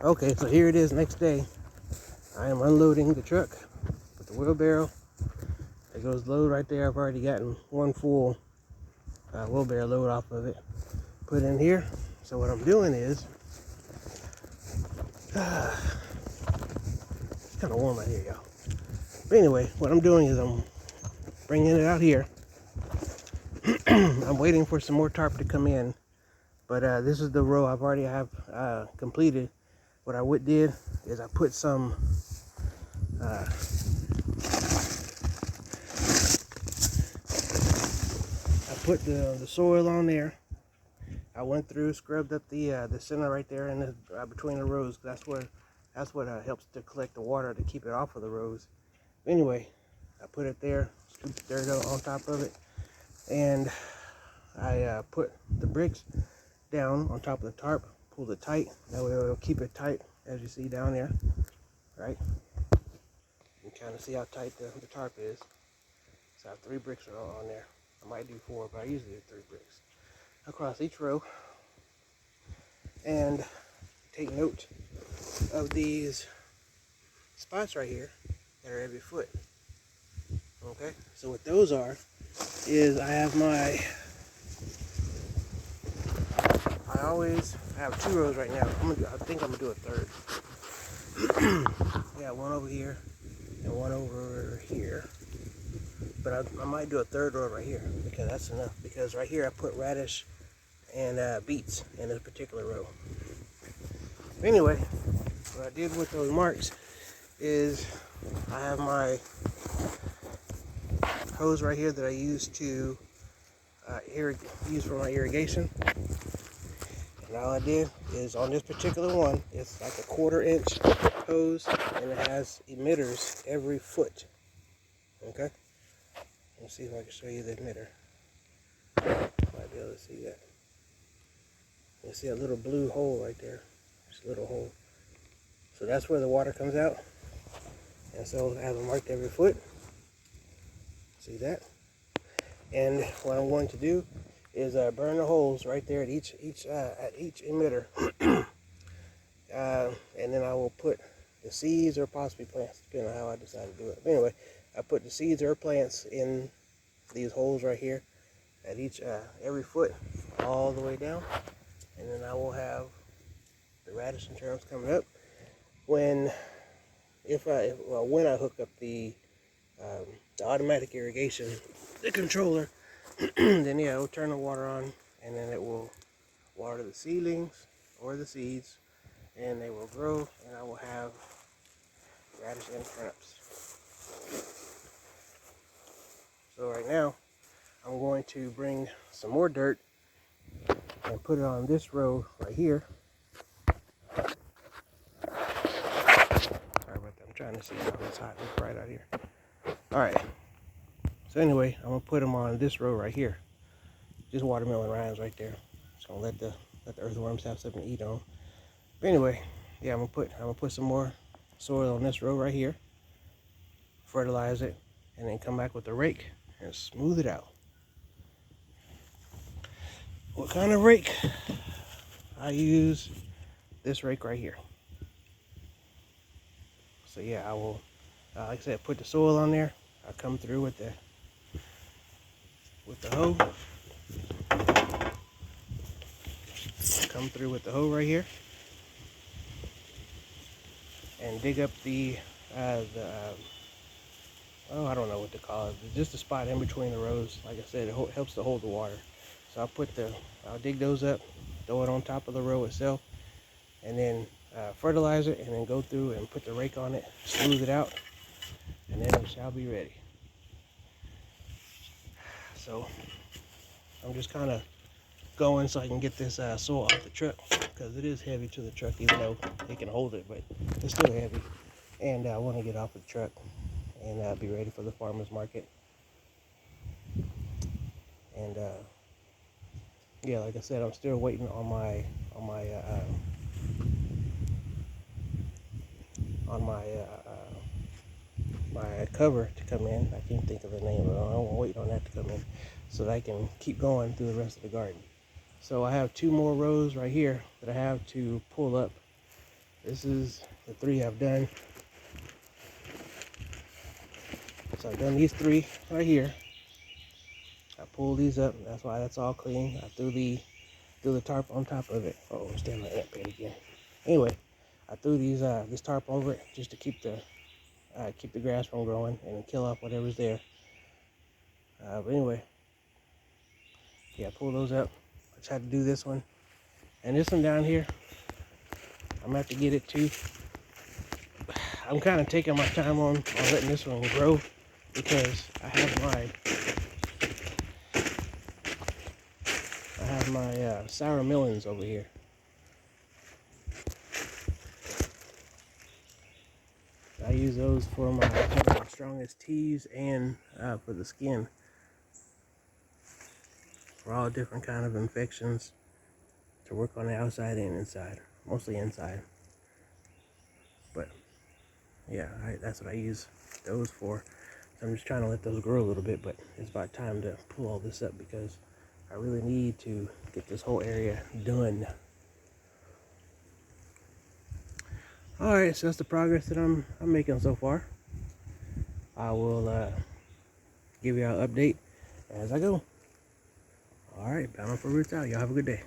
Okay, so here it is next day. I am unloading the truck with the wheelbarrow. It goes load right there. I've already gotten one full wheelbarrow load off of it. Put in here. So what I'm doing is, it's kind of warm out here, y'all. But anyway, what I'm doing is I'm bringing it out here. I'm waiting for some more tarp to come in. But this is the row I've already completed. What I did is I put some put the soil on there. I went through, scrubbed up the center right there in between the rows. That's what helps to collect the water to keep it off of the rows. Anyway, I put it there, scooped the dirt on top of it, and I put the bricks down on top of the tarp, pulled it tight. That way it'll keep it tight, as you see down there, right? You can kind of see how tight the tarp is. So I have 3 bricks on there. I might do 4, but I usually do 3 bricks across each row. And take note of these spots right here that are every foot. Okay, so what those are is I have I have 2 rows right now. I think I'm gonna do a third. Yeah, one over here and one over here. But I might do a third row right here because that's enough. Because right here I put radish and beets in this particular row. Anyway, what I did with those marks is I have my hose right here that I use to use for my irrigation. And all I did is on this particular one, it's like a 1/4 inch hose, and it has emitters every foot. Okay, let's see if I can show you the emitter. Might be able to see that. You see a little blue hole right there. Just a little hole. So that's where the water comes out. And so I have them marked every foot. See that? And what I'm going to do is burn the holes right there at each emitter. And then I will put the seeds or possibly plants, depending on how I decide to do it. But anyway, I put the seeds or plants in these holes right here at every foot all the way down. And then I will have the radish and turnips coming up. When I hook up the automatic irrigation, the controller, then yeah, it'll turn the water on, and then it will water the seedlings or the seeds, and they will grow, and I will have radish and turnips. So right now, I'm going to bring some more dirt and put it on this row right here. Sorry about that. I'm trying to see how it's hot. It's bright out here. All right. So anyway, I'm gonna put them on this row right here. Just watermelon rinds right there. Just gonna let the earthworms have something to eat on. But anyway, yeah, I'm gonna put some more soil on this row right here. Fertilize it, and then come back with the rake and smooth it out. What kind of rake? I use this rake right here. So yeah, I will, like I said, put the soil on there. I'll come through with the hoe. Come through with the hoe right here, and dig up I don't know what to call it. Just a spot in between the rows. Like I said, it helps to hold the water. So I'll dig those up, throw it on top of the row itself, and then fertilize it, and then go through and put the rake on it, smooth it out, and then it shall be ready. So I'm just kind of going so I can get this soil off the truck, because it is heavy to the truck, even though it can hold it, but it's still heavy. And I want to get off the truck and be ready for the farmer's market. And yeah, like I said, I'm still waiting on my cover to come in. I can't think of the name of it. I'm waiting on that to come in so that I can keep going through the rest of the garden. So I have 2 more rows right here that I have to pull up This is the 3 I've done. So I've done these 3 right here. I pulled these up. That's why that's all clean. I threw the tarp on top of it. Oh, I'm standing on that bed again. Anyway, I threw this tarp over it just to keep the grass from growing and kill off whatever's there. But anyway, yeah, pull those up. I tried to do this one. And this one down here, I'm gonna have to get it too. I'm kind of taking my time on letting this one grow because I have my sour melons over here. I use those for my strongest teas and for the skin. For all different kind of infections to work on the outside and inside. Mostly inside. But yeah, that's what I use those for. So I'm just trying to let those grow a little bit, but it's about time to pull all this up because I really need to get this whole area done. Alright, so that's the progress that I'm making so far. I will give you an update as I go. Alright, Batman for Roots out. Y'all have a good day.